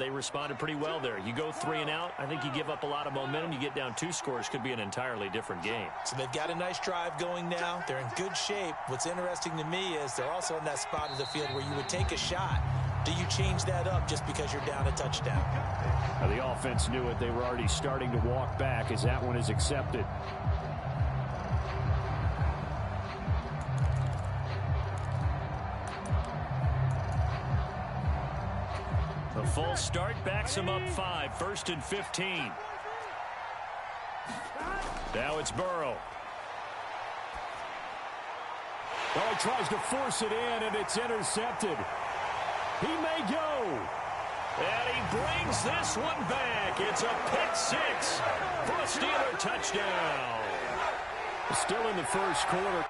they responded pretty well there. You go 3 and out, I think you give up a lot of momentum. You get down 2 scores, could be an entirely different game. So they've got a nice drive going now. They're in good shape. What's interesting to me is they're also in that spot of the field where you would take a shot. Do you change that up just because you're down a touchdown? Now the offense knew it. They were already starting to walk back as that one is accepted. The false start backs him up 5, 1st and 15. Now it's Burrow. Oh, he tries to force it in, and it's intercepted. He may go. And he brings this one back. It's a pick 6 for a Steeler touchdown. Still in the first quarter.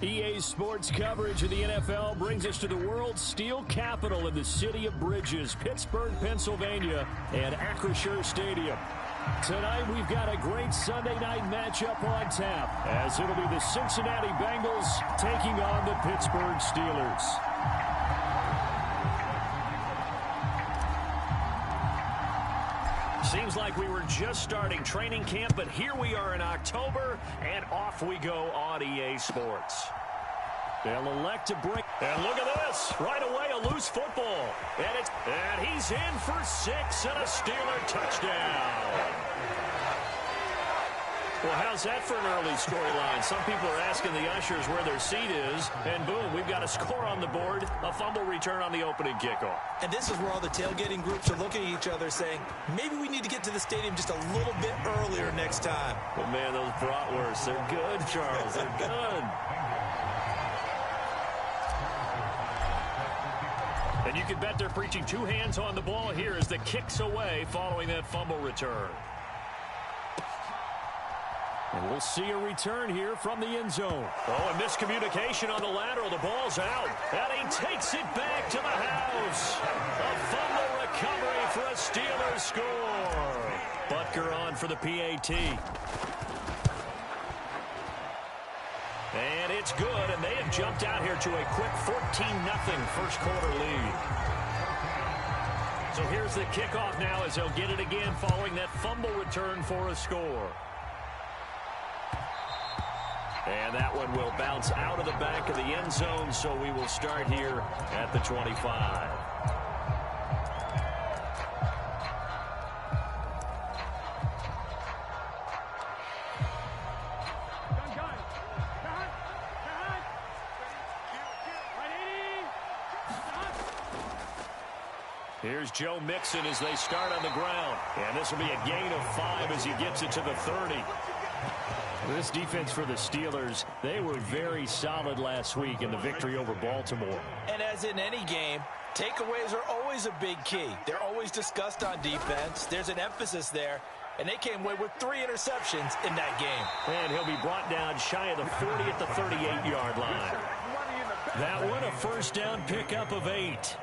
EA Sports coverage of the NFL brings us to the world's steel capital in the city of Bridges, Pittsburgh, Pennsylvania, and Acrisure Stadium. Tonight, we've got a great Sunday night matchup on tap, as it'll be the Cincinnati Bengals taking on the Pittsburgh Steelers. Seems like we were just starting training camp, but here we are in October, and off we go on EA Sports. They'll elect to bring... And look at this. Right away, a loose football. And he's in for 6 and a Steeler touchdown. Well, how's that for an early storyline? Some people are asking the ushers where their seat is, and boom, we've got a score on the board, a fumble return on the opening kickoff. And this is where all the tailgating groups are looking at each other saying, maybe we need to get to the stadium just a little bit earlier next time. But man, those bratwursts, they're good, Charles, they're good. And you can bet they're preaching 2 hands on the ball here as the kick's away following that fumble return. And we'll see a return here from the end zone. Oh, and miscommunication on the lateral. The ball's out. And he takes it back to the house. A fumble recovery for a Steelers score. Butker on for the PAT. And it's good, and they have jumped out here to a quick 14-0 first quarter lead. So here's the kickoff now as they'll get it again following that fumble return for a score. And that one will bounce out of the back of the end zone, so we will start here at the 25. Here's Joe Mixon as they start on the ground. And this will be a gain of 5 as he gets it to the 30. This defense for the Steelers, they were very solid last week in the victory over Baltimore. And as in any game, takeaways are always a big key. They're always discussed on defense. There's an emphasis there. And they came away with 3 interceptions in that game. And he'll be brought down shy of the 40 at the 38-yard line. That one, a first down pickup of 8.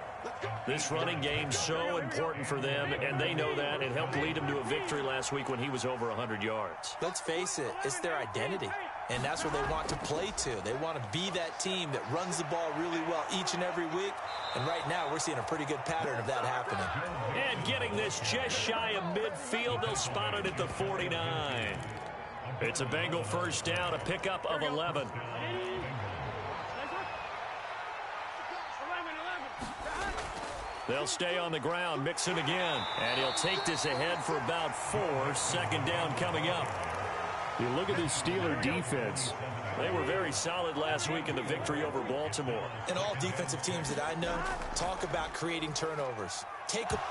This running game's so important for them, and they know that. It helped lead them to a victory last week when he was over 100 yards. Let's face it, it's their identity, and that's what they want to play to. They want to be that team that runs the ball really well each and every week, and right now we're seeing a pretty good pattern of that happening. And getting this just shy of midfield, they'll spot it at the 49. It's a Bengal first down, a pickup of 11. They'll stay on the ground, Mixon again. And he'll take this ahead for about 4. Second down coming up. You look at this Steeler defense. They were very solid last week in the victory over Baltimore. And all defensive teams that I know talk about creating turnovers.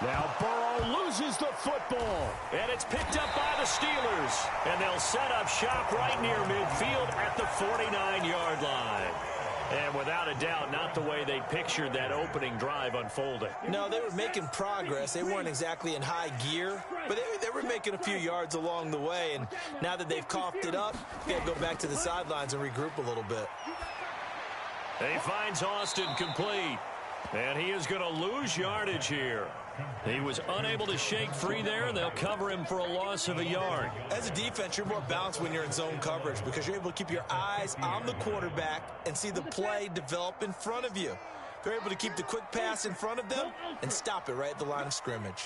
Now Burrow loses the football. And it's picked up by the Steelers. And they'll set up shop right near midfield at the 49-yard line. And without a doubt, not the way they pictured that opening drive unfolding. No, they were making progress. They weren't exactly in high gear, but they were making a few yards along the way. And now that they've coughed it up, they got to go back to the sidelines and regroup a little bit. He finds Austin complete. And he is going to lose yardage here. He was unable to shake free there, and they'll cover him for a loss of a yard. As a defense, you're more balanced when you're in zone coverage because you're able to keep your eyes on the quarterback and see the play develop in front of you. They're able to keep the quick pass in front of them and stop it right at the line of scrimmage.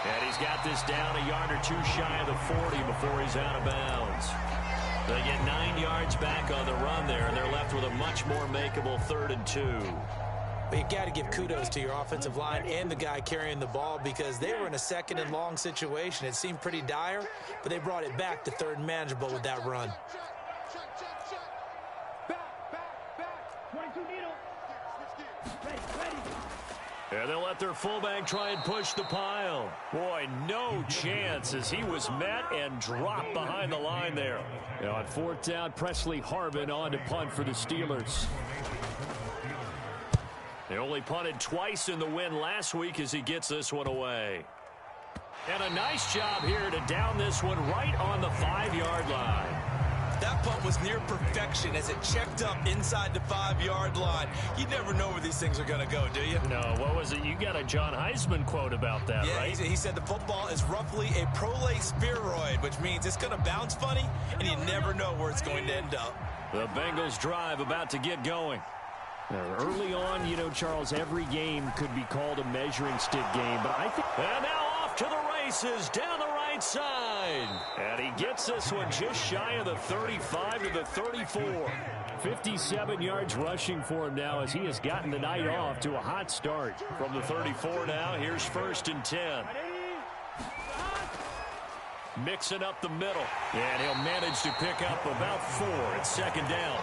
And he's got this down a yard or 2 shy of the 40 before he's out of bounds. They get 9 yards back on the run there, and they're left with a much more makeable 3rd and 2. But you got to give kudos to your offensive line and the guy carrying the ball because they were in a 2nd and long situation. It seemed pretty dire, but they brought it back to 3rd and manageable with that run. And they'll let their fullback try and push the pile. Boy, no chance as he was met and dropped behind the line there. Now on 4th down, Presley Harvin on to punt for the Steelers. They only punted twice in the win last week as he gets this one away. And a nice job here to down this one right on the 5-yard line. That punt was near perfection as it checked up inside the 5-yard line. You never know where these things are going to go, do you? No, what was it? You got a John Heisman quote about that, yeah, right? He said the football is roughly a prolate spheroid, which means it's going to bounce funny, and you never know where it's going to end up. The Bengals drive about to get going. Early on, you know, Charles, every game could be called a measuring stick game, but I think... And now off to the races down the right side. And he gets this one just shy of the 35 to the 34. 57 yards rushing for him now as he has gotten the night off to a hot start. From the 34 now, here's 1st and 10. Mixing up the middle. And he'll manage to pick up about 4 at 2nd down.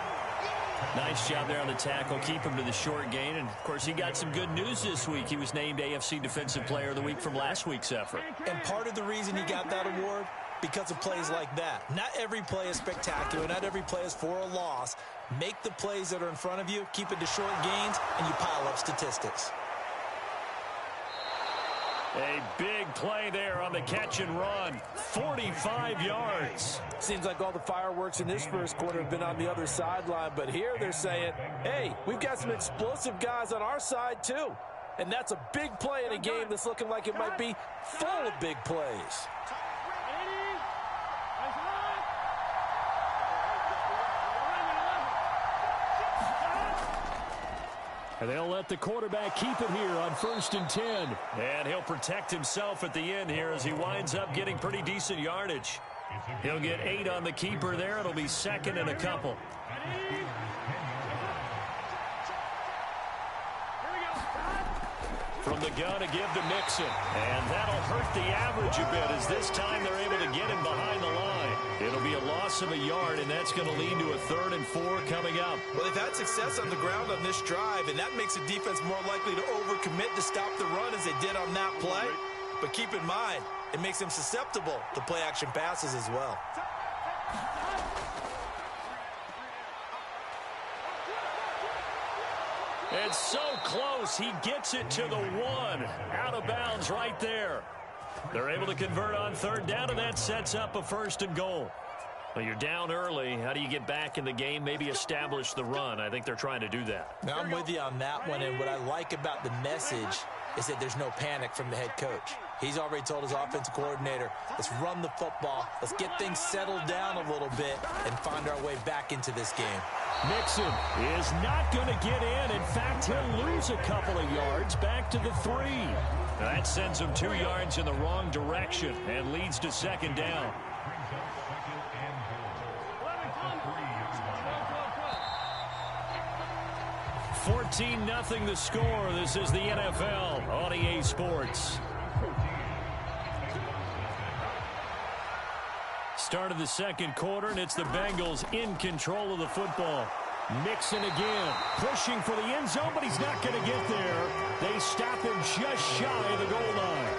Nice job there on the tackle. Keep him to the short gain. And, of course, he got some good news this week. He was named AFC Defensive Player of the Week from last week's effort. And part of the reason he got that award, because of plays like that. Not every play is spectacular. Not every play is for a loss. Make the plays that are in front of you, keep it to short gains, and you pile up statistics. A big play there on the catch and run. 45 yards. Seems like all the fireworks in this first quarter have been on the other sideline, but here they're saying, hey, we've got some explosive guys on our side too. And that's a big play in a game that's looking like it might be full of big plays. And they'll let the quarterback keep it here on 1st and 10. And he'll protect himself at the end here as he winds up getting pretty decent yardage. He'll get 8 on the keeper there. It'll be 2nd and a couple. From the gun to give to Mixon. And that'll hurt the average a bit as this time they're able to get him behind the line. It'll be a loss of a yard, and that's going to lead to a 3rd and 4 coming up. Well, they've had success on the ground on this drive, and that makes the defense more likely to overcommit to stop the run as they did on that play. But keep in mind, it makes them susceptible to play-action passes as well. It's so close. He gets it to the 1. Out of bounds right there. They're able to convert on 3rd down, and that sets up a 1st and goal. Well, you're down early. How do you get back in the game? Maybe establish the run. I think they're trying to do that. Now, I'm with you on that one, and what I like about the message is that there's no panic from the head coach. He's already told his offensive coordinator, let's run the football, let's get things settled down a little bit and find our way back into this game. Mixon is not going to get in. In fact, he'll lose a couple of yards back to the 3. That sends him 2 yards in the wrong direction and leads to 2nd down. $14-0 the score. This is the NFL on EA Sports. Start of the 2nd quarter, and it's the Bengals in control of the football. Mixon again, pushing for the end zone, but he's not going to get there. They stop him just shy of the goal line.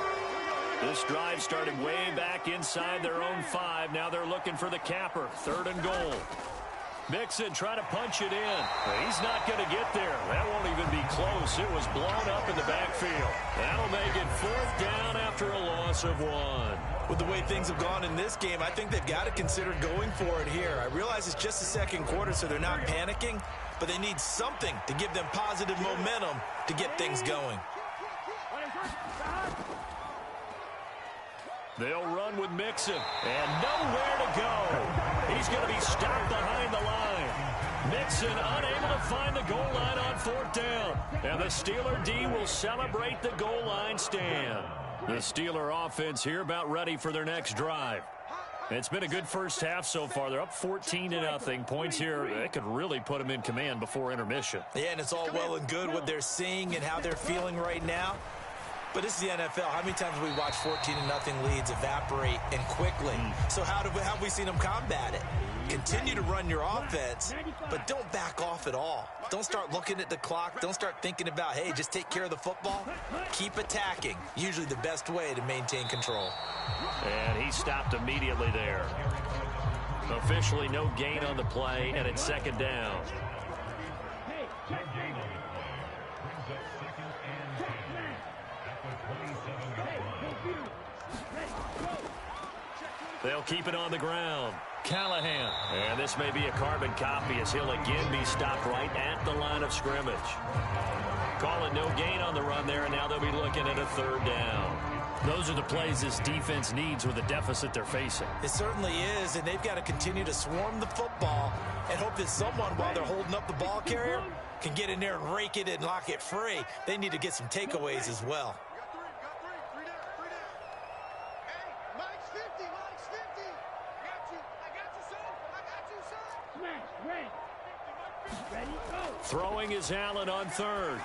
This drive started way back inside their own 5. Now they're looking for the capper. 3rd and goal. Mixon trying to punch it in. He's not going to get there. That won't even be close. It was blown up in the backfield. That'll make it 4th down after a loss of 1. With the way things have gone in this game, I think they've got to consider going for it here. I realize it's just the 2nd quarter, so they're not panicking, but they need something to give them positive momentum to get things going. They'll run with Mixon, and nowhere to go. He's going to be stopped behind the line. Mixon unable to find the goal line on 4th down. And the Steeler D will celebrate the goal line stand. The Steeler offense here about ready for their next drive. It's been a good first half so far. They're up 14-0. Points here, that could really put them in command before intermission. Yeah, and it's all well and good what they're seeing and how they're feeling right now. But this is the NFL. How many times have we watched 14-0 leads evaporate and quickly? So how have we seen them combat it? Continue to run your offense, but don't back off at all. Don't start looking at the clock. Don't start thinking about, hey, just take care of the football. Keep attacking. Usually the best way to maintain control. And he stopped immediately there. Officially no gain on the play, and it's 2nd down. They'll keep it on the ground. Callahan. And this may be a carbon copy as he'll again be stopped right at the line of scrimmage. Calling no gain on the run there, and now they'll be looking at a 3rd down. Those are the plays this defense needs with the deficit they're facing. It certainly is, and they've got to continue to swarm the football and hope that someone, while they're holding up the ball carrier, can get in there and rake it and lock it free. They need to get some takeaways as well. Throwing is Allen on 3rd.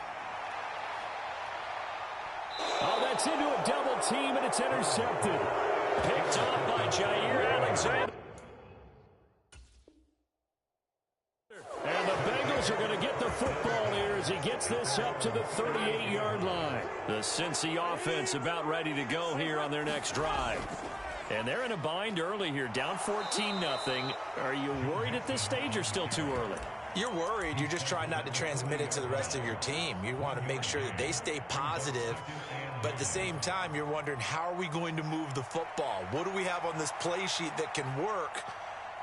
Oh, that's into a double team, and it's intercepted. Picked up by Jair Alexander. And the Bengals are going to get the football here as he gets this up to the 38-yard line. The Cincy offense about ready to go here on their next drive. And they're in a bind early here, down 14-0. Are you worried at this stage or still too early? You're worried. You're just trying not to transmit it to the rest of your team. You want to make sure that they stay positive, but at the same time, you're wondering, how are we going to move the football? What do we have on this play sheet that can work?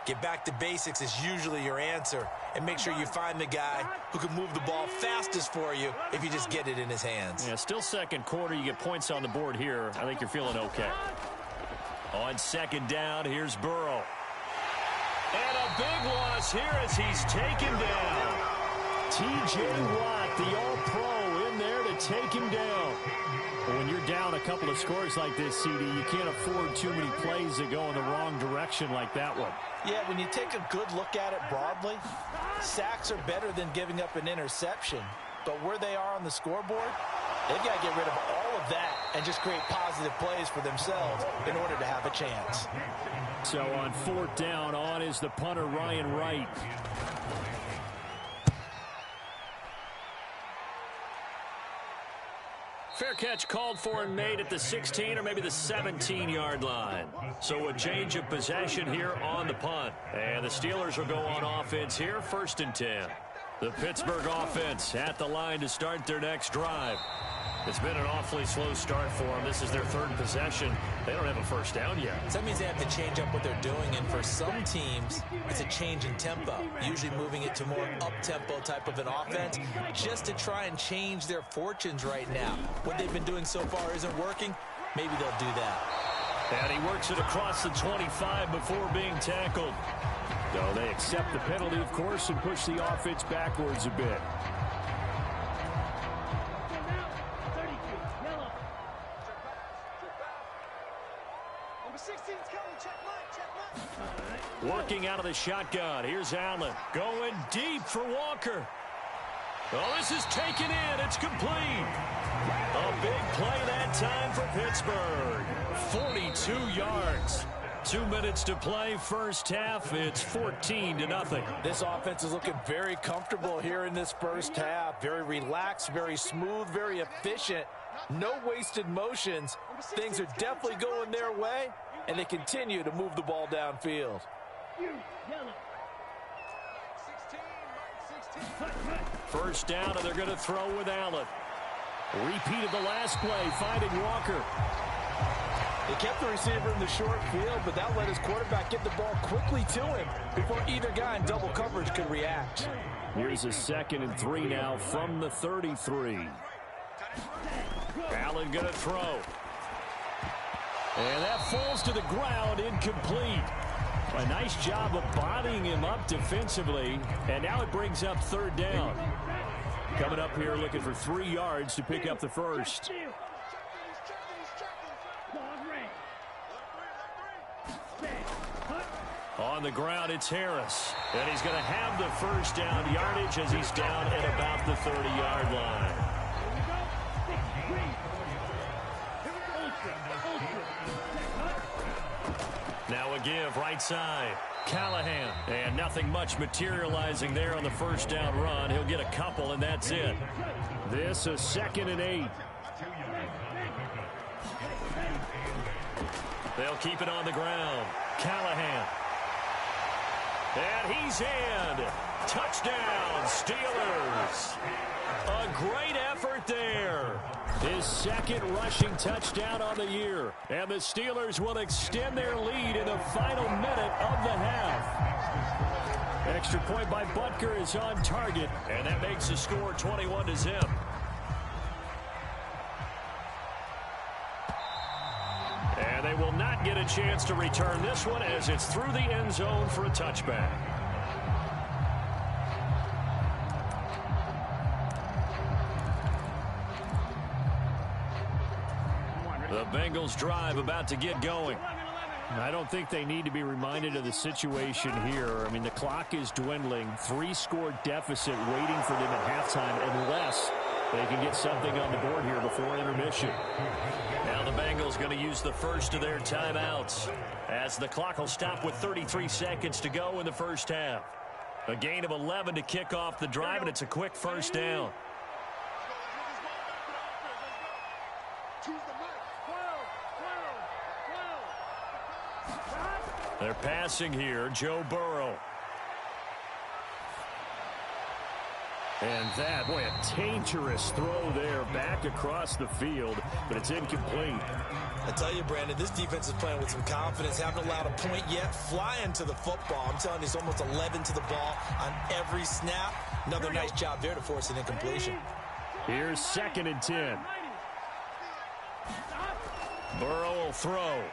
Get back to basics is usually your answer, and make sure you find the guy who can move the ball fastest for you if you just get it in his hands. Yeah, still 2nd quarter. You get points on the board here. I think you're feeling okay. On 2nd down, here's Burrow. And a big loss here as he's taken down. T.J. Watt, the all-pro, in there to take him down. When you're down a couple of scores like this, CD, you can't afford too many plays that go in the wrong direction like that one. Yeah, when you take a good look at it broadly, sacks are better than giving up an interception. But where they are on the scoreboard, they've got to get rid of all of that and just create positive plays for themselves in order to have a chance. So on 4th down, on is the punter, Ryan Wright. Fair catch called for and made at the 16 or maybe the 17-yard line. So a change of possession here on the punt. And the Steelers will go on offense here, 1st and 10. The Pittsburgh offense at the line to start their next drive. It's been an awfully slow start for them. This is their 3rd possession. They don't have a 1st down yet. So that means they have to change up what they're doing, and for some teams, it's a change in tempo, usually moving it to more up-tempo type of an offense, just to try and change their fortunes right now. What they've been doing so far isn't working. Maybe they'll do that. And he works it across the 25 before being tackled. So they accept the penalty, of course, and push the offense backwards a bit. Working out of the shotgun. Here's Allen. Going deep for Walker. Oh, this is taken in. It's complete. A big play that time for Pittsburgh. 42 yards. 2 minutes to play, 1st half. It's 14-0. This offense is looking very comfortable here in this 1st half. Very relaxed, very smooth, very efficient. No wasted motions. Things are definitely going their way, and they continue to move the ball downfield. First down, and they're going to throw with Allen. Repeat of the last play, finding Walker. They kept the receiver in the short field, but that let his quarterback get the ball quickly to him before either guy in double coverage could react. Here's a 2nd and 3 now from the 33. Allen going to throw. And that falls to the ground, incomplete. A nice job of bodying him up defensively, and now it brings up 3rd down. Coming up here looking for 3 yards to pick up the 1st. On the ground, it's Harris. And he's going to have the 1st down yardage as he's down at about the 30-yard line. Now a give, right side. Callahan. And nothing much materializing there on the 1st down run. He'll get a couple, and that's it. This a 2nd and 8. They'll keep it on the ground. Callahan. And he's in. Touchdown, Steelers. A great effort there. His second rushing touchdown on the year. And the Steelers will extend their lead in the final minute of the half. Extra point by Butker is on target. And that makes the score 21-0. And they will not get a chance to return this one as it's through the end zone for a touchback. The Bengals drive about to get going. I don't think they need to be reminded of the situation here. I mean, the clock is dwindling. 3-score deficit waiting for them at halftime unless they can get something on the board here before intermission. Now the Bengals going to use the first of their timeouts as the clock will stop with 33 seconds to go in the first half. A gain of 11 to kick off the drive, and it's a quick first down. They're passing here, Joe Burrow. And that, boy, a dangerous throw there back across the field, but it's incomplete. I tell you, Brandon, this defense is playing with some confidence. Haven't allowed a point yet. Flying to the football. I'm telling you, it's almost 11 to the ball on every snap. Another nice job there to force an incompletion. Here's 2nd and 10. Burrow will throw.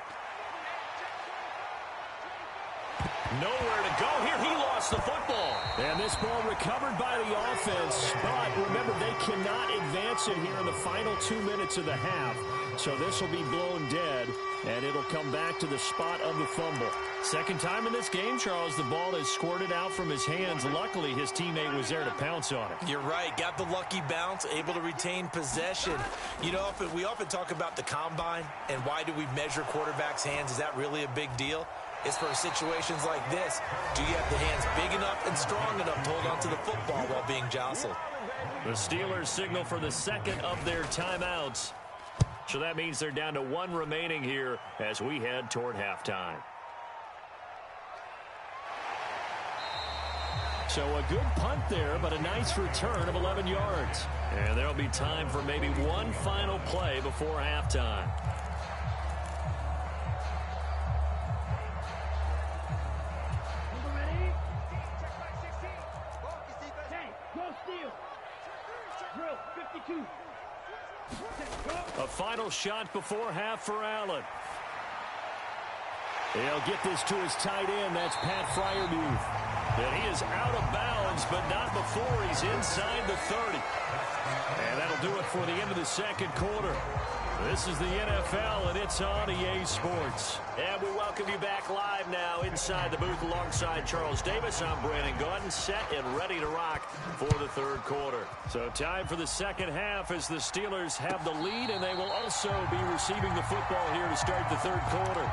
Nowhere to go here. He lost the football. And this ball recovered by the offense. But remember, they cannot advance it here in the final 2 minutes of the half. So this will be blown dead, and it'll come back to the spot of the fumble. Second time in this game, Charles, the ball has squirted out from his hands. Luckily, his teammate was there to pounce on it. You're right. Got the lucky bounce, able to retain possession. You know, we often talk about the combine and why do we measure quarterbacks' hands. Is that really a big deal? It's for situations like this. Do you have the hands big enough and strong enough to hold on to the football while being jostled? The Steelers signal for the second of their timeouts. So that means they're down to 1 remaining here as we head toward halftime. So a good punt there, but a nice return of 11 yards. And there'll be time for maybe one final play before halftime. A final shot before half for Allen. He'll get this to his tight end. That's Pat Freiermuth. And he is out of bounds, but not before he's inside the 30. And that'll do it for the end of the second quarter. This is the NFL, and it's on EA Sports. And we welcome you back live now inside the booth alongside Charles Davis. I'm Brandon Gaudin, set and ready to rock for the third quarter. So time for the second half as the Steelers have the lead, and they will also be receiving the football here to start the third quarter.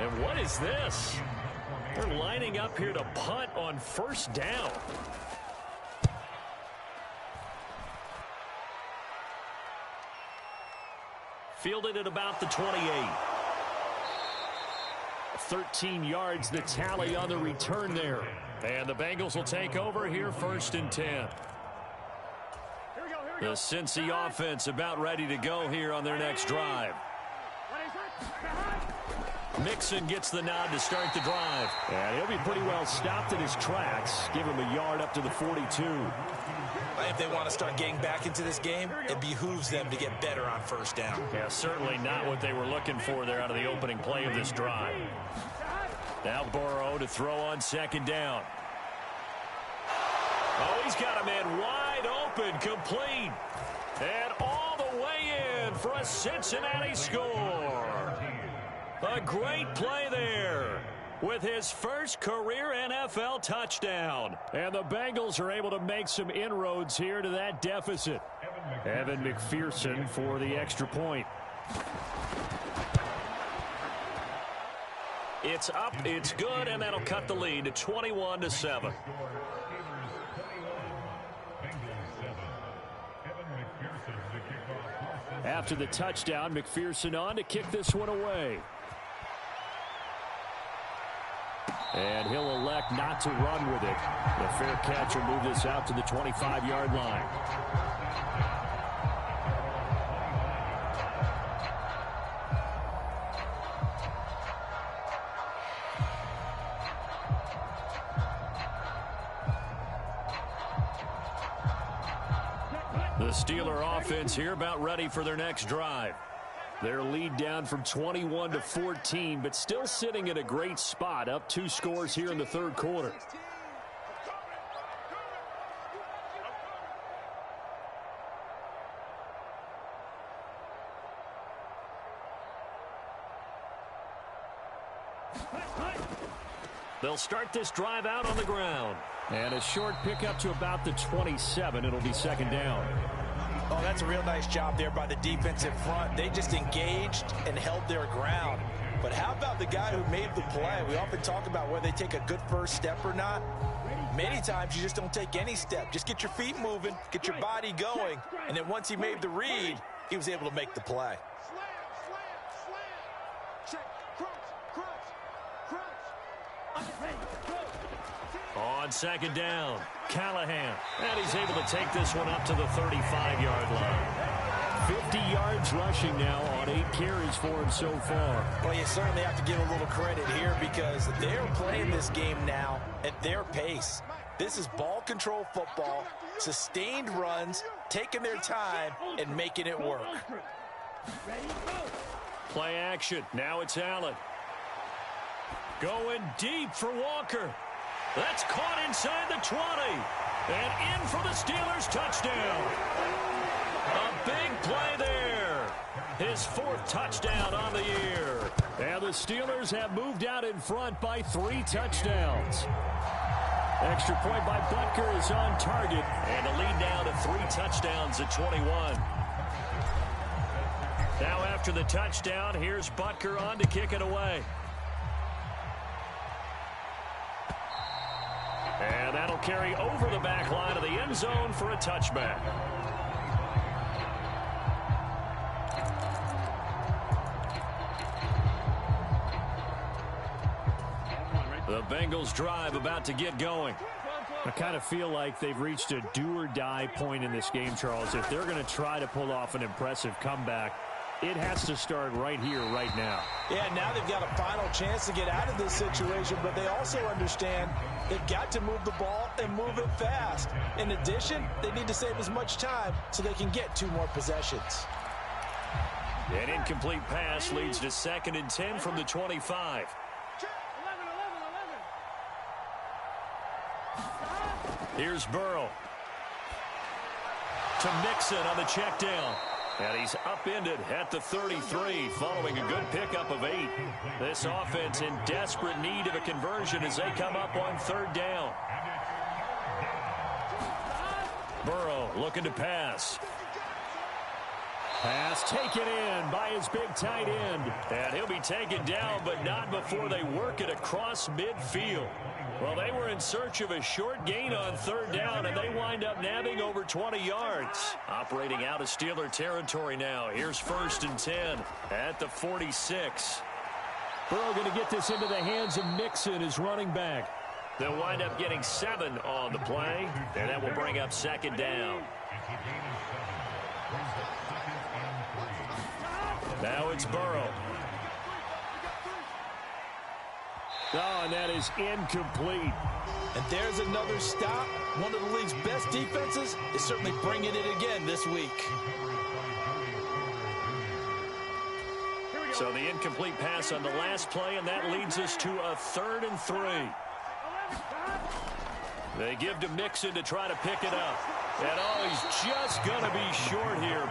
And what is this? They're lining up here to punt on first down. Fielded at about the 28. 13 yards the tally on the return there. And the Bengals will take over here 1st and 10. The Cincy offense about ready to go here on their next drive. Mixon gets the nod to start the drive. And he'll be pretty well stopped in his tracks. Give him a yard up to the 42. If they want to start getting back into this game, it behooves them to get better on first down. Yeah, certainly not what they were looking for there out of the opening play of this drive. Now Burrow to throw on 2nd down. Oh, he's got a man wide open, complete. And all the way in for a Cincinnati score. A great play there with his first career NFL touchdown. And the Bengals are able to make some inroads here to that deficit. Evan McPherson for the extra point. It's up, it's good, and that'll cut the lead to 21-7. After the touchdown, McPherson on to kick this one away. And he'll elect not to run with it. The fair catch will move this out to the 25-yard line. The Steeler offense here about ready for their next drive. Their lead down from 21 to 14, but still sitting in a great spot, up 2 scores here in the third quarter. They'll start this drive out on the ground. And a short pickup to about the 27. It'll be second down. Oh, that's a real nice job there by the defensive front. They just engaged and held their ground. But how about the guy who made the play? We often talk about whether they take a good first step or not. Many times you just don't take any step. Just get your feet moving, get your body going, and then once he made the read, he was able to make the play. On second down, Callahan. And he's able to take this one up to the 35-yard line. 50 yards rushing now on 8 carries for him so far. Well, you certainly have to give a little credit here because they're playing this game now at their pace. This is ball control football, sustained runs, taking their time, and making it work. Play action. Now it's Allen. Going deep for Walker. That's caught inside the 20. And in for the Steelers touchdown. A big play there. His 4th touchdown on the year. And the Steelers have moved out in front by 3 touchdowns. Extra point by Butker is on target. And the lead now to 3 touchdowns at 21. Now after the touchdown, here's Butker on to kick it away. And that'll carry over the back line of the end zone for a touchback. The Bengals drive about to get going. I kind of feel like they've reached a do-or-die point in this game, Charles. If they're going to try to pull off an impressive comeback, it has to start right here, right now. Yeah, now they've got a final chance to get out of this situation, but they also understand they've got to move the ball and move it fast. In addition, they need to save as much time so they can get 2 more possessions. An incomplete pass leads to 2nd and 10 from the 25. Here's Burrow. To Mixon on the check down. And he's upended at the 33 following a good pickup of 8. This offense in desperate need of a conversion as they come up on 3rd down. Burrow looking to pass. Pass taken in by his big tight end. And he'll be taken down, but not before they work it across midfield. Well, they were in search of a short gain on 3rd down, and they wind up nabbing over 20 yards. Operating out of Steeler territory now. Here's 1st and 10 at the 46. Burrow going to get this into the hands of Mixon, his running back. They'll wind up getting 7 on the play, and that will bring up 2nd down. Now it's Burrow. Oh, and that is incomplete. And there's another stop. One of the league's best defenses is certainly bringing it again this week. So the incomplete pass on the last play, and that leads us to a 3rd and 3. They give to Mixon to try to pick it up. And oh, he's just going to be short here.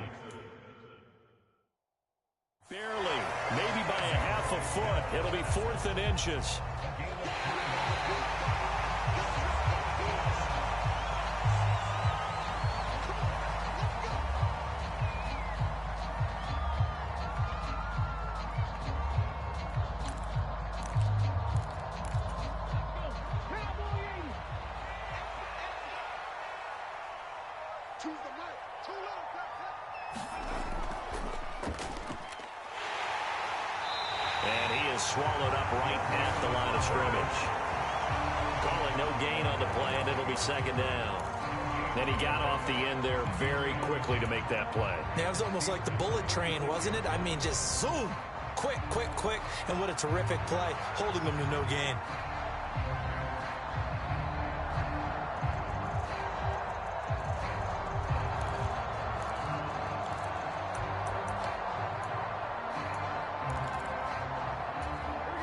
Barely, maybe by a half a foot. It'll be 4th and inches. is swallowed up right at the line of scrimmage. Call it no gain on the play, and it'll be second down. And he got off the end there very quickly to make that play. Yeah, it was almost like the bullet train, wasn't it? I mean, just zoom. Quick, quick, quick. And what a terrific play, holding them to no gain.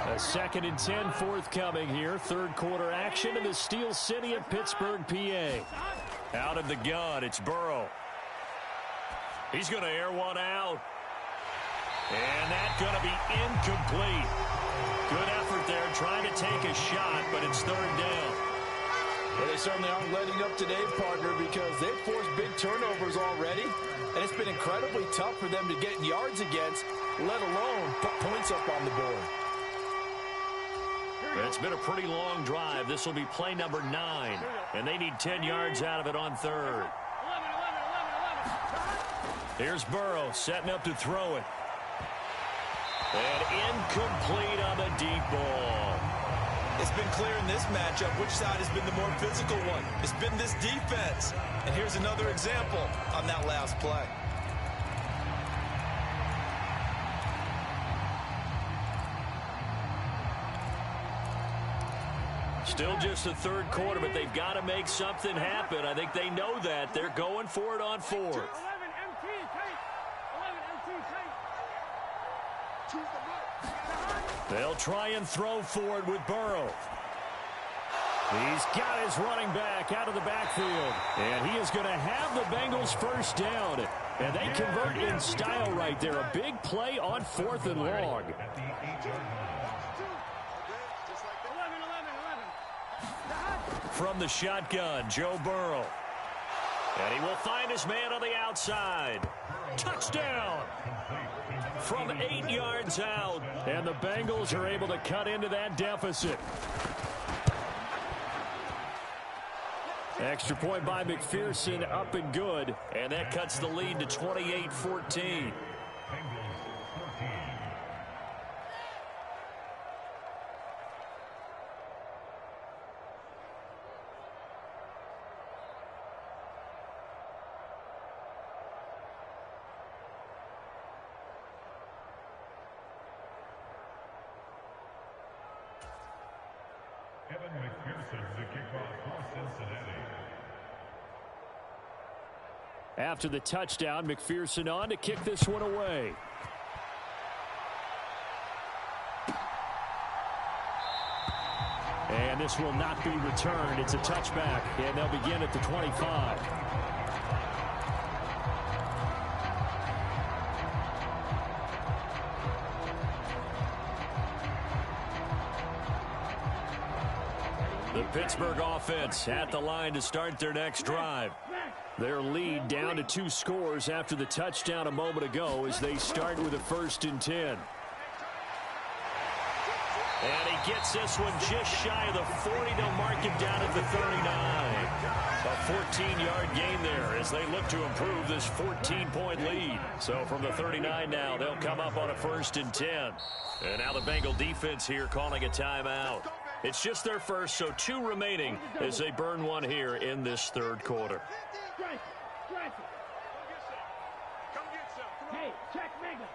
A 2nd and 10 forthcoming here. Third quarter action in the Steel City of Pittsburgh, PA. Out of the gun, it's Burrow. He's going to air one out. And that's going to be incomplete. Good effort there trying to take a shot, but it's third down. Well, they certainly aren't letting up today, partner, because they've forced big turnovers already, and it's been incredibly tough for them to get yards against, let alone put points up on the board. It's been a pretty long drive. This will be play number 9, and they need 10 yards out of it on third. Here's Burrow setting up to throw it. And incomplete on the deep ball. It's been clear in this matchup which side has been the more physical one. It's been this defense. And here's another example on that last play. Still just the third quarter, but they've got to make something happen. I think they know that. They're going for it on fourth. They'll try and throw forward with Burrow. He's got his running back out of the backfield. And he is going to have the Bengals first down. And they convert in style right there. A big play on 4th and long. From the shotgun, Joe Burrow. And he will find his man on the outside. Touchdown! From 8 yards out. And the Bengals are able to cut into that deficit. Extra point by McPherson, up and good. And that cuts the lead to 28-14. After the touchdown, McPherson on to kick this one away. And this will not be returned. It's a touchback, and they'll begin at the 25. The Pittsburgh offense at the line to start their next drive. Their lead down to 2 scores after the touchdown a moment ago as they start with a 1st and 10. And he gets this one just shy of the 40. They'll mark him down at the 39. A 14-yard gain there as they look to improve this 14-point lead. So from the 39 now, they'll come up on a 1st and 10. And now the Bengal defense here calling a timeout. It's just their first, so 2 remaining as they burn one here in this third quarter. Hey, check Mega.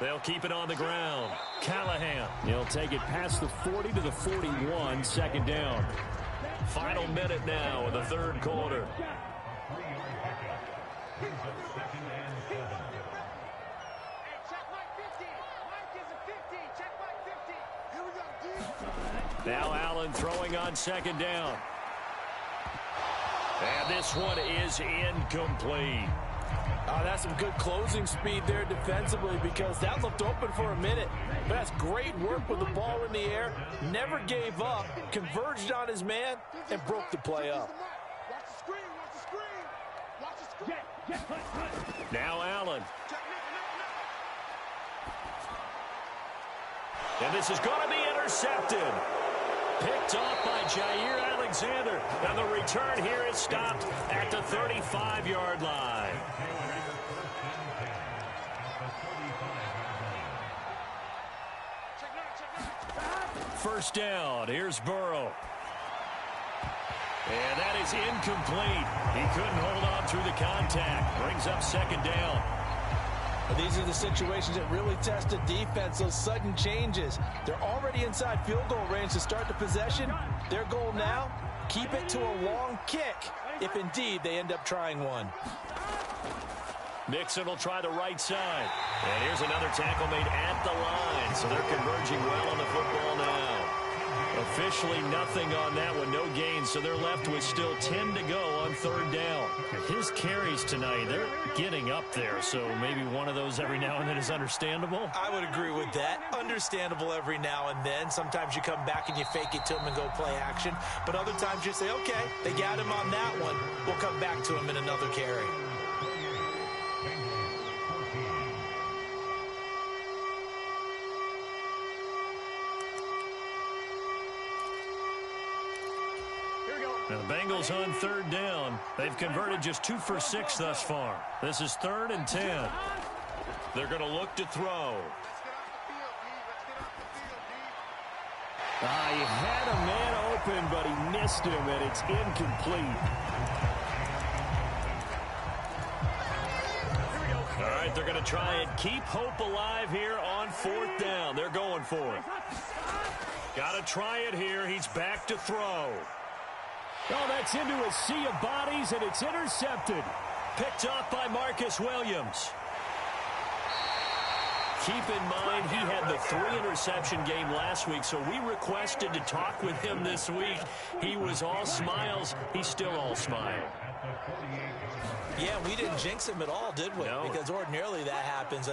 They'll keep it on the ground. Callahan. He'll take it past the 40 to the 41, 2nd down. Final minute now of the third quarter. Now Allen throwing on 2nd down. And this one is incomplete. That's some good closing speed there defensively because that looked open for a minute. But that's great work with the ball in the air. Never gave up, converged on his man, and broke the play up. Now Allen. And this is going to be intercepted. Picked off by Jair Alexander. Alexander. And the return here is stopped at the 35-yard line. First down. Here's Burrow. And that is incomplete. He couldn't hold on through the contact. Brings up second down. These are the situations that really test a defense, those sudden changes. They're already inside field goal range to start the possession. Their goal now, keep it to a long kick, if indeed they end up trying one. Mixon will try the right side. And here's another tackle made at the line. So they're converging well on the football now. Officially nothing on that one, no gain, so they're left with still 10 to go on third down. His carries tonight, they're getting up there, so maybe one of those every now and then is understandable. I would agree with that. Understandable every now and then. Sometimes you come back and you fake it to him and go play action, but other times you say, okay, they got him on that one. We'll come back to him in another carry. Now the Bengals on third down. They've converted just 2 for 6 thus far. This is 3rd and 10. They're going to look to throw. He had a man open, but he missed him, and it's incomplete. All right, they're going to try and keep hope alive here on 4th down. They're going for it. Got to try it here. He's back to throw. Oh, that's into a sea of bodies, and it's intercepted. Picked off by Marcus Williams. Keep in mind, he had the 3-interception game last week, so we requested to talk with him this week. He was all smiles. He's still all smile. Yeah, we didn't jinx him at all, did we? No. Because ordinarily that happens.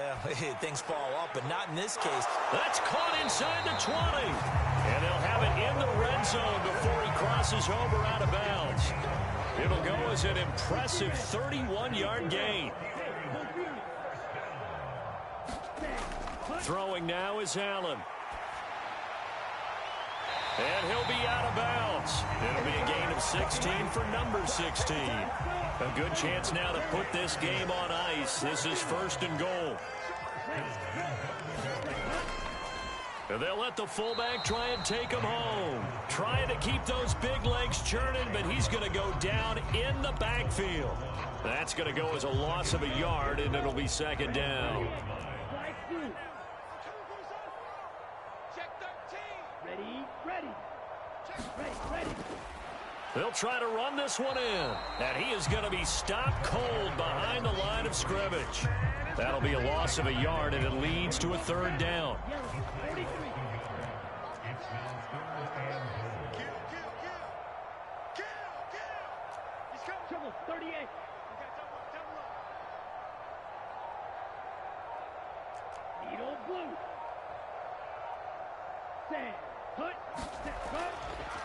Things fall off, but not in this case. That's caught inside the 20. And they'll have it in the red zone before he crosses over out of bounds. It'll go as an impressive 31-yard gain. Throwing now is Allen. And he'll be out of bounds. It'll be a gain of 16 for number 16. A good chance now to put this game on ice. This is 1st and goal. And they'll let the fullback try and take him home. Trying to keep those big legs churning, but he's going to go down in the backfield. That's going to go as a loss of a yard, and it'll be 2nd down. They'll try to run this one in. And he is going to be stopped cold behind the line of scrimmage. That'll be a loss of a yard, and it leads to a 3rd down.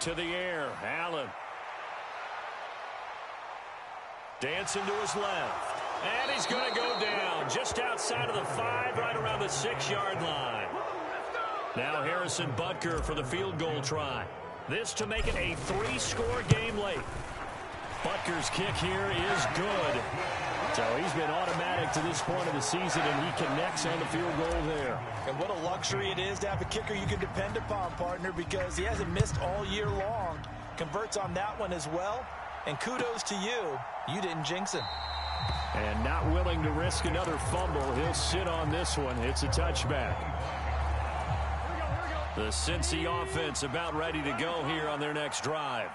To the air, Allen. Dancing to his left. And he's going to go down just outside of the 5, right around the 6-yard line. Now Harrison Butker for the field goal try. This to make it a 3-score game late. Butker's kick here is good. So he's been automatic to this point of the season, and he connects on the field goal there. And what a luxury it is to have a kicker you can depend upon, partner, because he hasn't missed all year long. Converts on that one as well. And kudos to you. You didn't jinx him. And not willing to risk another fumble. He'll sit on this one. It's a touchback. The Cincy offense about ready to go here on their next drive.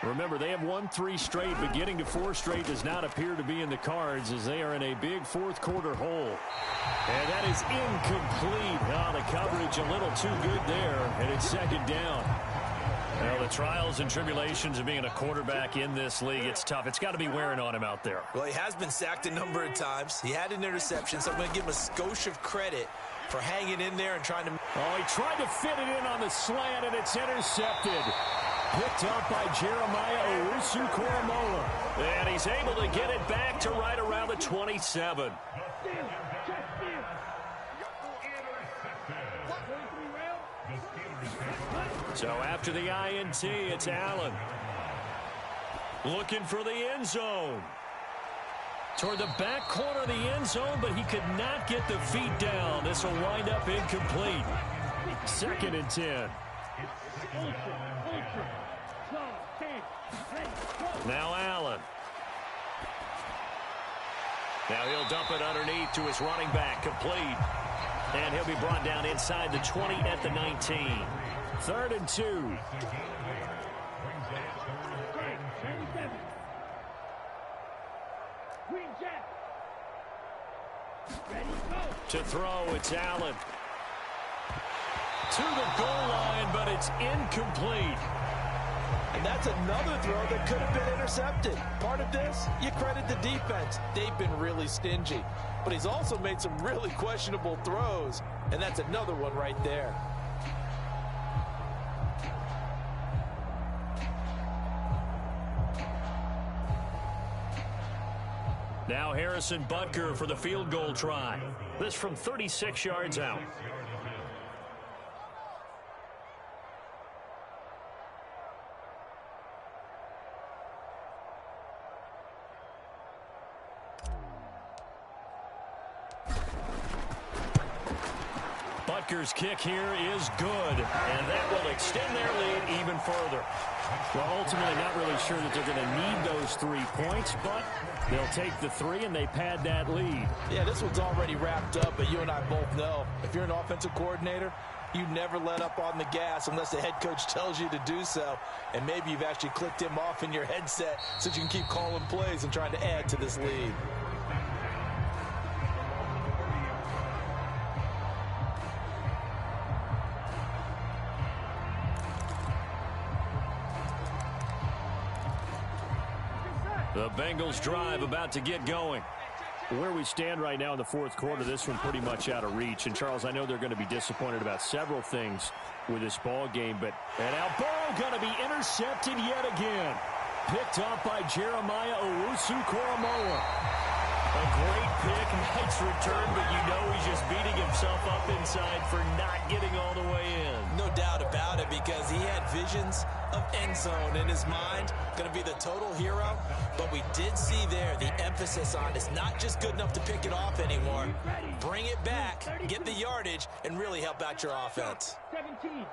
Remember, they have won 3 straight, but getting to 4 straight does not appear to be in the cards as they are in a big 4th quarter hole. And that is incomplete. Oh, the coverage a little too good there, and it's 2nd down. Well, the trials and tribulations of being a quarterback in this league, it's tough. It's got to be wearing on him out there. Well, he has been sacked a number of times. He had an interception, so I'm going to give him a skosh of credit for hanging in there and trying to... Oh, he tried to fit it in on the slant, and it's intercepted. Picked up by Jeremiah Owusu-Koramoah. And he's able to get it back to right around the 27. So after the INT, it's Allen. Looking for the end zone. Toward the back corner of the end zone, but he could not get the feet down. This will wind up incomplete. 2nd and 10. Now Allen. Now he'll dump it underneath to his running back, complete. And he'll be brought down inside the 20 at the 19. 3rd and 2. To throw, it's Allen. To the goal line, but it's incomplete. And that's another throw that could have been intercepted. Part of this, you credit the defense. They've been really stingy. But he's also made some really questionable throws. And that's another one right there. Now Harrison Butker for the field goal try. This from 36 yards out. Butker's kick here is good, and that will extend their lead even further. Well, ultimately not really sure that they're going to need those 3 points, but they'll take the 3 and they pad that lead. Yeah, this one's already wrapped up, but you and I both know if you're an offensive coordinator, you never let up on the gas unless the head coach tells you to do so. And maybe you've actually clicked him off in your headset so you can keep calling plays and trying to add to this lead. The Bengals drive about to get going. Where we stand right now in the 4th quarter, this one pretty much out of reach. And, Charles, I know they're going to be disappointed about several things with this ball game. But and now Burrow going to be intercepted yet again. Picked up by Jeremiah Owusu-Koramoah. A great pick, nice return, but you know he's just beating himself up inside for not getting all the way in. No doubt about it, because he had visions of end zone in his mind. Going to be the total hero. But we did see there the emphasis on it's not just good enough to pick it off anymore. Bring it back, get the yardage, and really help out your offense. 17.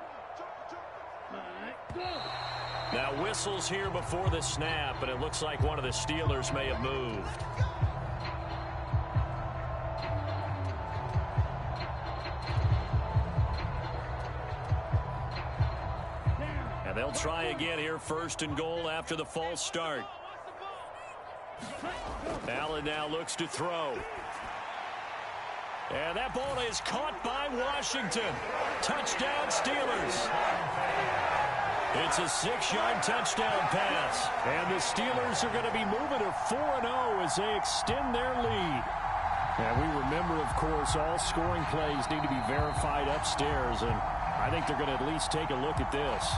Now whistles here before the snap, and it looks like one of the Steelers may have moved. And they'll try again here, 1st and goal after the false start. Allen now looks to throw. And that ball is caught by Washington. Touchdown, Steelers. It's a 6-yard touchdown pass. And the Steelers are going to be moving to 4-0 as they extend their lead. And we remember, of course, all scoring plays need to be verified upstairs. And I think they're going to at least take a look at this.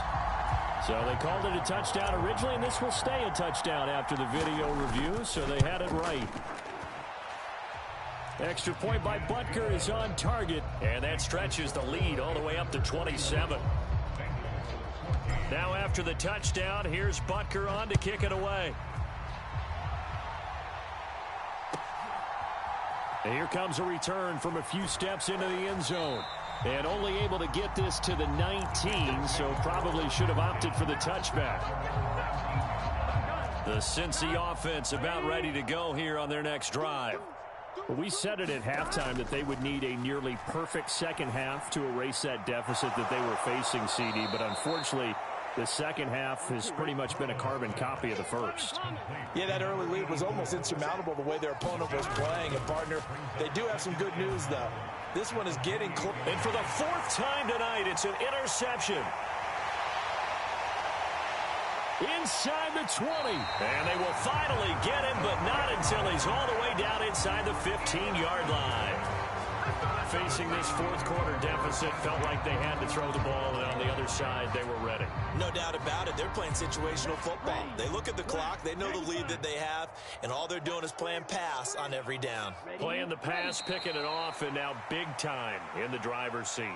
So they called it a touchdown originally, and this will stay a touchdown after the video review, so they had it right. Extra point by Butker is on target, and that stretches the lead all the way up to 27. Now after the touchdown, here's Butker on to kick it away. And here comes a return from a few steps into the end zone. And only able to get this to the 19, so probably should have opted for the touchback. The Cincy offense about ready to go here on their next drive. Well, we said it at halftime that they would need a nearly perfect second half to erase that deficit that they were facing, CD. But unfortunately, the second half has pretty much been a carbon copy of the first. Yeah, that early lead was almost insurmountable the way their opponent was playing. And, partner, they do have some good news, though. This one is getting close. And for the 4th time tonight, it's an interception. Inside the 20. And they will finally get him, but not until he's all the way down inside the 15-yard line. Facing this 4th quarter deficit, felt like they had to throw the ball, and on the other side, they were ready. No doubt about it. They're playing situational football. They look at the clock, they know the lead that they have, and all they're doing is playing pass on every down. Playing the pass, picking it off, and now big time in the driver's seat.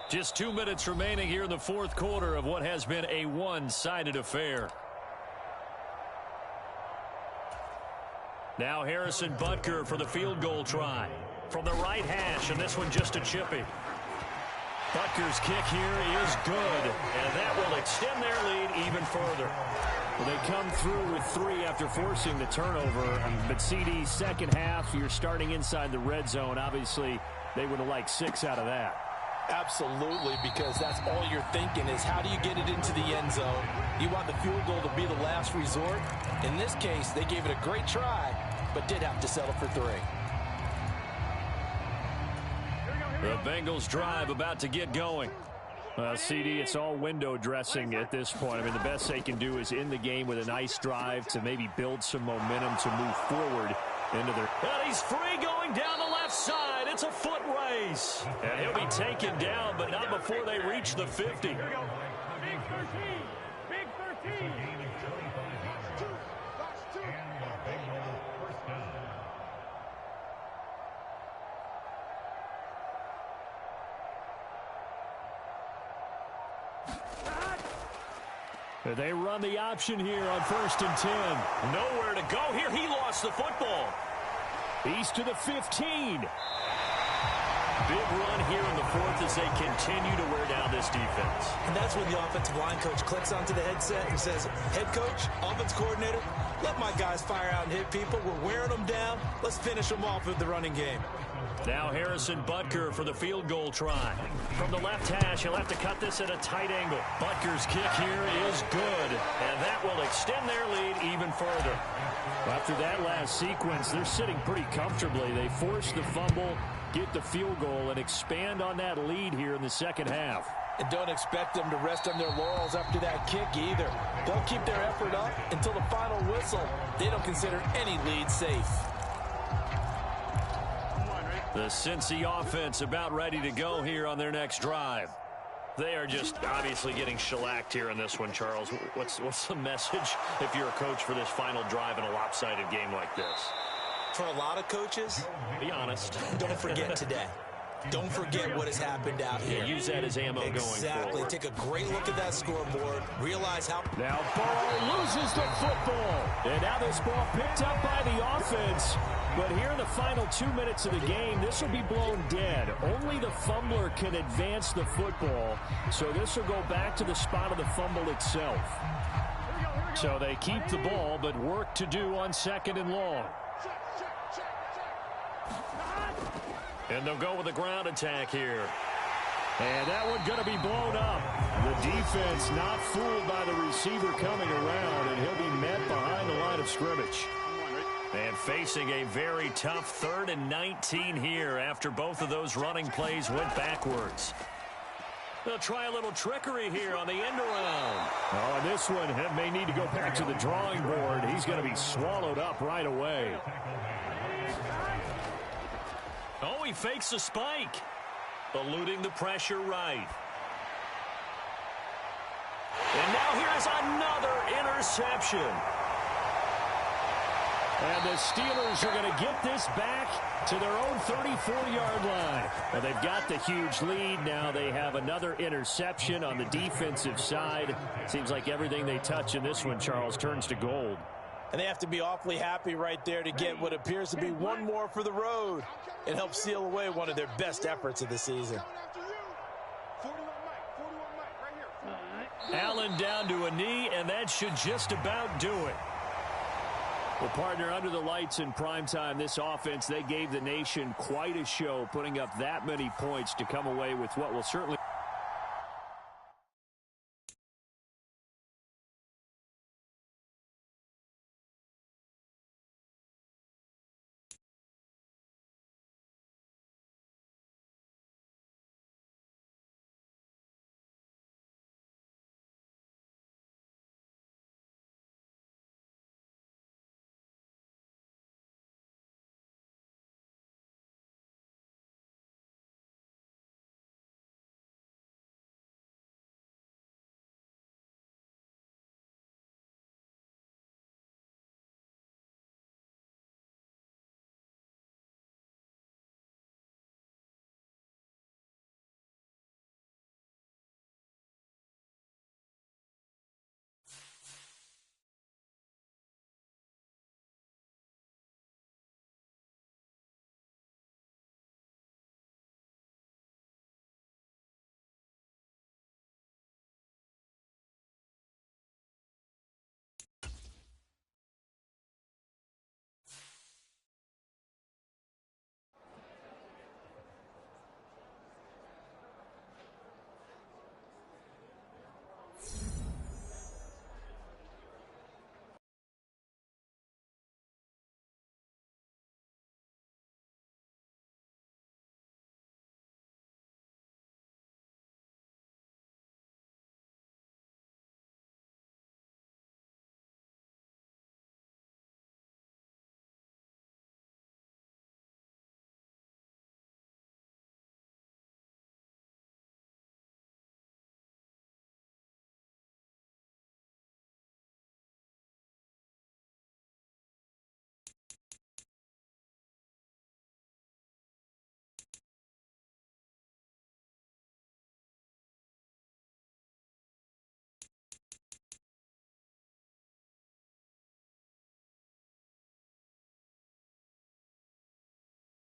Just 2 minutes remaining here in the fourth quarter of what has been a one-sided affair. Now Harrison Butker for the field goal try. From the right hash, and this one just a chippy. Butker's kick here is good, and that will extend their lead even further. Well, they come through with 3 after forcing the turnover. But CD, second half, you're starting inside the red zone. Obviously, they would have liked 6 out of that. Absolutely, because that's all you're thinking is how do you get it into the end zone? You want the field goal to be the last resort. In this case, they gave it a great try, but did have to settle for 3. The Bengals drive about to get going. CD, it's all window dressing at this point. I mean, the best they can do is end the game with a nice drive to maybe build some momentum to move forward into their... And he's free going down the left side. It's a foot race. And he'll be taken down, but not before they reach the 50. Big 13. Big 13. They run the option here on 1st and 10. Nowhere to go here. He lost the football. He's to the 15. Big run here in the fourth as they continue to wear down this defense. And that's when the offensive line coach clicks onto the headset and says, head coach, offense coordinator, let my guys fire out and hit people. We're wearing them down. Let's finish them off with the running game. Now Harrison Butker for the field goal try. From the left hash, he'll have to cut this at a tight angle. Butker's kick here is good, and that will extend their lead even further. After that last sequence, they're sitting pretty comfortably. They force the fumble, get the field goal, and expand on that lead here in the second half. And don't expect them to rest on their laurels after that kick either. They'll keep their effort up until the final whistle. They don't consider any lead safe. The Cincy offense about ready to go here on their next drive. They are just obviously getting shellacked here in this one, Charles. What's the message if you're a coach for this final drive in a lopsided game like this? For a lot of coaches, be honest. Don't forget today. Don't forget what has happened out here. Yeah, use that as ammo going forward. Exactly. Take a great look at that scoreboard. Realize how... Now Burrow loses the football. And now this ball picked up by the offense. But here in the final 2 minutes of the game, this will be blown dead. Only the fumbler can advance the football. So this will go back to the spot of the fumble itself. So they keep the ball, but work to do on 2nd and long. And they'll go with a ground attack here. And that one going to be blown up. The defense not fooled by the receiver coming around, and he'll be met behind the line of scrimmage. And facing a very tough 3rd and 19 here after both of those running plays went backwards. They'll try a little trickery here on the end around. Oh, and this one may need to go back to the drawing board. He's going to be swallowed up right away. Oh, he fakes a spike. Eluding the pressure right. And now here is another interception. And the Steelers are going to get this back to their own 34-yard line. And they've got the huge lead. Now they have another interception on the defensive side. Seems like everything they touch in this one, Charles, turns to gold. And they have to be awfully happy right there to get what appears to be one more for the road and help seal away one of their best efforts of the season. Allen down to a knee, and that should just about do it. Well, partner, under the lights in primetime, this offense, they gave the nation quite a show, putting up that many points to come away with what will certainly